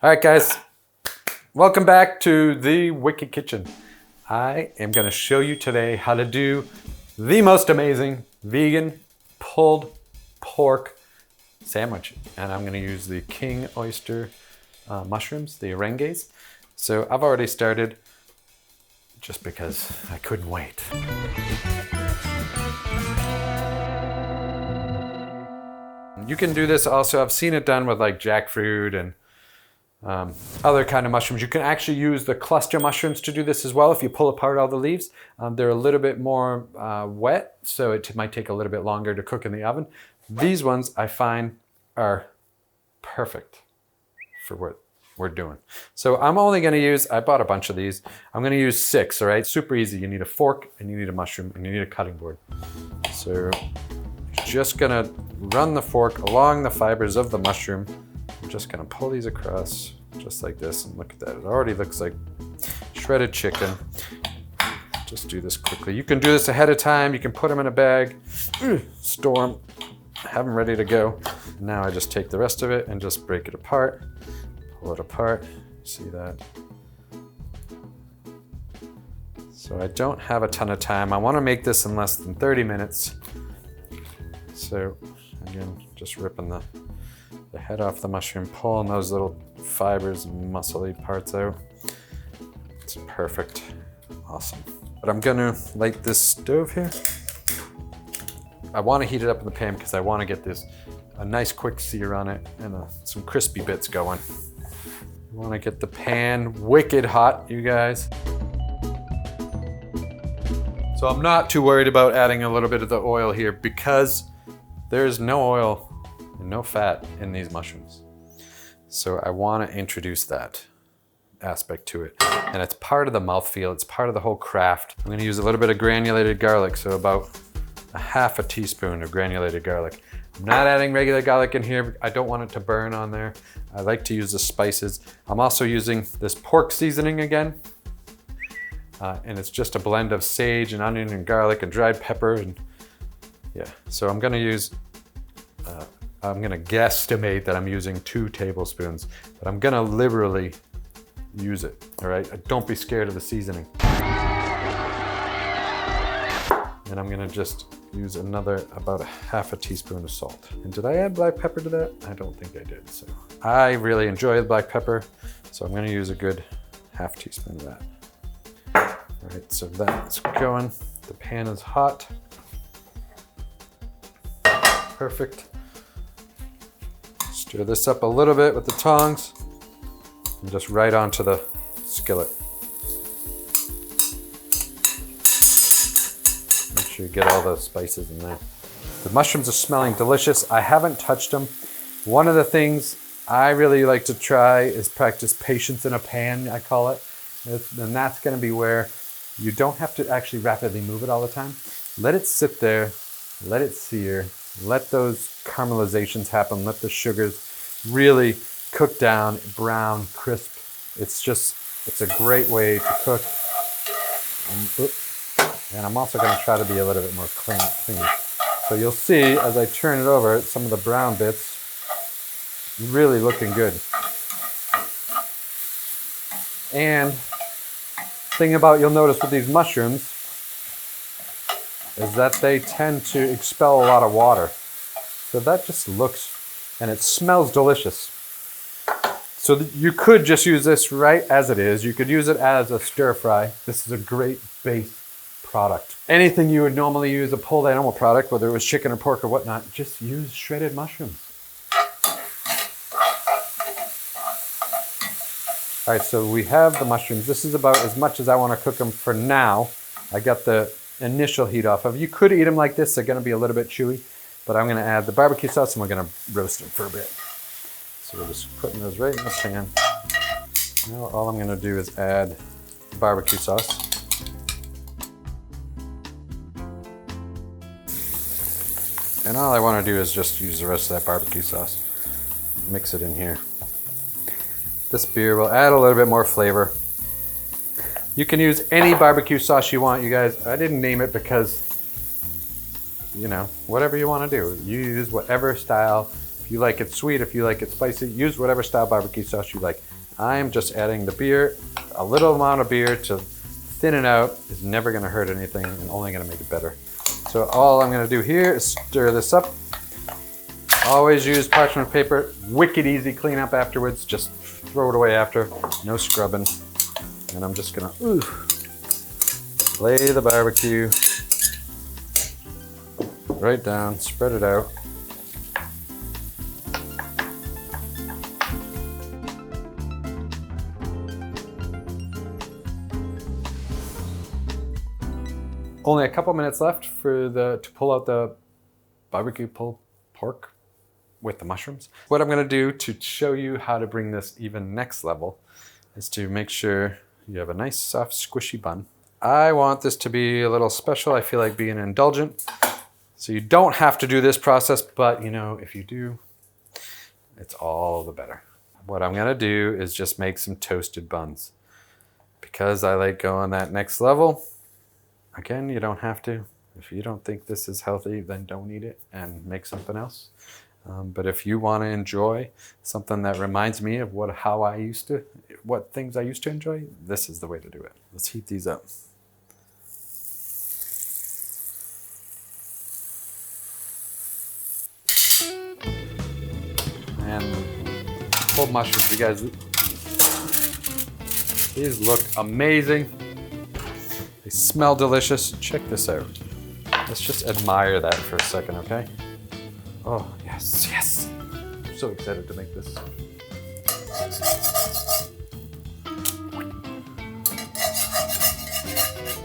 All right, guys, welcome back to the Wicked Kitchen. I am gonna show you today how to do the most amazing vegan pulled pork sandwich. And I'm gonna use the king oyster mushrooms, the oranges. So I've already started just because I couldn't wait. You can do this also, I've seen it done with like jackfruit and other kind of mushrooms. You can actually use the cluster mushrooms to do this as well if you pull apart all the leaves. They're a little bit more wet, so it might take a little bit longer to cook in the oven. These ones I find are perfect for what we're doing. So I'm only gonna use, I bought a bunch of these. I'm gonna use 6, all right? Super easy. You need a fork and you need a mushroom and you need a cutting board. So just gonna run the fork along the fibers of the mushroom. I'm just gonna pull these across just like this, and look at that. It already looks like shredded chicken. Just do this quickly. You can do this ahead of time. You can put them in a bag, store them, have them ready to go. Now I just take the rest of it and just break it apart, pull it apart. See that? So I don't have a ton of time. I wanna make this in less than 30 minutes. So again, just ripping the head off the mushroom, pulling those little fibers and muscly parts out. It's perfect, awesome. But I'm gonna light this stove here. I wanna heat it up in the pan because I wanna get a nice quick sear on it and some crispy bits going. You wanna get the pan wicked hot, you guys. So I'm not too worried about adding a little bit of the oil here because there's no oil and no fat in these mushrooms. So I want to introduce that aspect to it. And it's part of the mouthfeel, it's part of the whole craft. I'm going to use a little bit of granulated garlic, so about a half a teaspoon of granulated garlic. I'm not adding regular garlic in here. I don't want it to burn on there. I like to use the spices. I'm also using this pork seasoning again. And it's just a blend of sage and onion and garlic and dried pepper. And yeah, so I'm gonna use, I'm gonna guesstimate that I'm using 2 tablespoons, but I'm gonna liberally use it, all right? Don't be scared of the seasoning. And I'm gonna just use about a half a teaspoon of salt. And did I add black pepper to that? I don't think I did, so. I really enjoy the black pepper, so I'm gonna use a good half teaspoon of that. All right, so that's going. The pan is hot. Perfect. Stir this up a little bit with the tongs and just right onto the skillet. Make sure you get all the spices in there. The mushrooms are smelling delicious. I haven't touched them. One of the things I really like to try is practice patience in a pan, I call it. And that's gonna be where you don't have to actually rapidly move it all the time. Let it sit there, let it sear, let those caramelizations happen, let the sugars really cook down, brown, crisp. It's a great way to cook. And I'm also gonna try to be a little bit more clean. So you'll see as I turn it over, some of the brown bits really looking good. And thing about you'll notice with these mushrooms is that they tend to expel a lot of water. So that just looks, and it smells delicious. So you could just use this right as it is. You could use it as a stir fry. This is a great base product. Anything you would normally use a pulled animal product, whether it was chicken or pork or whatnot, just use shredded mushrooms. All right, so we have the mushrooms. This is about as much as I want to cook them for now. I got the initial heat off of. You could eat them like this. They're going to be a little bit chewy, but I'm going to add the barbecue sauce and we're going to roast them for a bit. So we're just putting those right in the pan. Now all I'm going to do is add barbecue sauce. And all I want to do is just use the rest of that barbecue sauce. Mix it in here. This beer will add a little bit more flavor. You can use any barbecue sauce you want, you guys. I didn't name it because, you know, whatever you want to do. You use whatever style If you like it sweet, if you like it spicy, use whatever style barbecue sauce you like. I'm just adding the beer. A little amount of beer to thin it out is never gonna hurt anything and only gonna make it better. So all I'm gonna do here is stir this up. Always use parchment paper. Wicked easy cleanup afterwards. Just throw it away after. No scrubbing. And I'm just gonna lay the barbecue right down, spread it out. Only a couple minutes left for to pull out the barbecue pulled pork with the mushrooms. What I'm gonna do to show you how to bring this even next level is to make sure you have a nice soft squishy bun. I want this to be a little special. I feel like being indulgent. So you don't have to do this process, but you know, if you do, it's all the better. What I'm gonna do is just make some toasted buns. Because I like going that next level, again, you don't have to. If you don't think this is healthy, then don't eat it and make something else. But if you want to enjoy something that reminds me of what things I used to enjoy, this is the way to do it. Let's heat these up. And pulled mushrooms, you guys, these look amazing. They smell delicious. Check this out. Let's just admire that for a second, okay? Oh, yes, yes. I'm so excited to make this.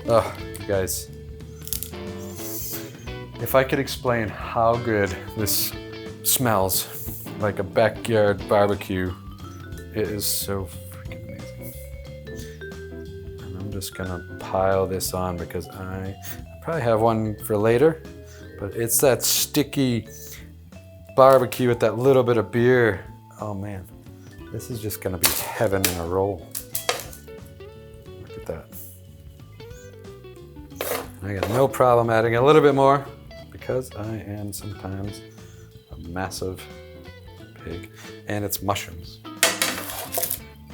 Oh, you guys. If I could explain how good this smells like a backyard barbecue, it is so freaking amazing. And I'm just gonna pile this on because I probably have one for later, but it's that sticky barbecue with that little bit of beer. Oh man, this is just gonna be heaven in a roll. Look at that. I got no problem adding a little bit more because I am sometimes a massive pig. And it's mushrooms.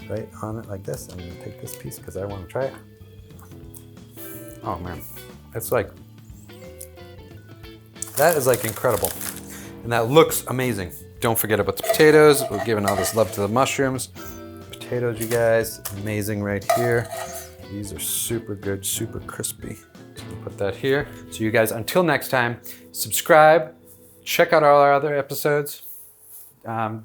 Right on it like this. I'm gonna take this piece because I want to try it. Oh man, it's like, that is like incredible. And that looks amazing. Don't forget about the potatoes. We're giving all this love to the mushrooms. Potatoes, you guys, amazing right here. These are super good, super crispy. So we'll put that here. So you guys, until next time, subscribe, check out all our other episodes,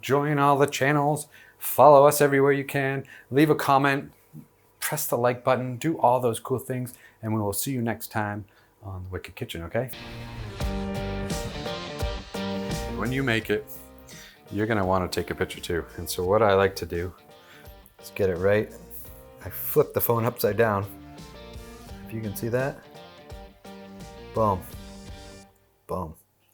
join all the channels, follow us everywhere you can, leave a comment, press the like button, do all those cool things, and we will see you next time on the Wicked Kitchen, okay? When you make it, you're gonna wanna take a picture too. And so what I like to do is get it right. I flip the phone upside down. If you can see that, boom, boom.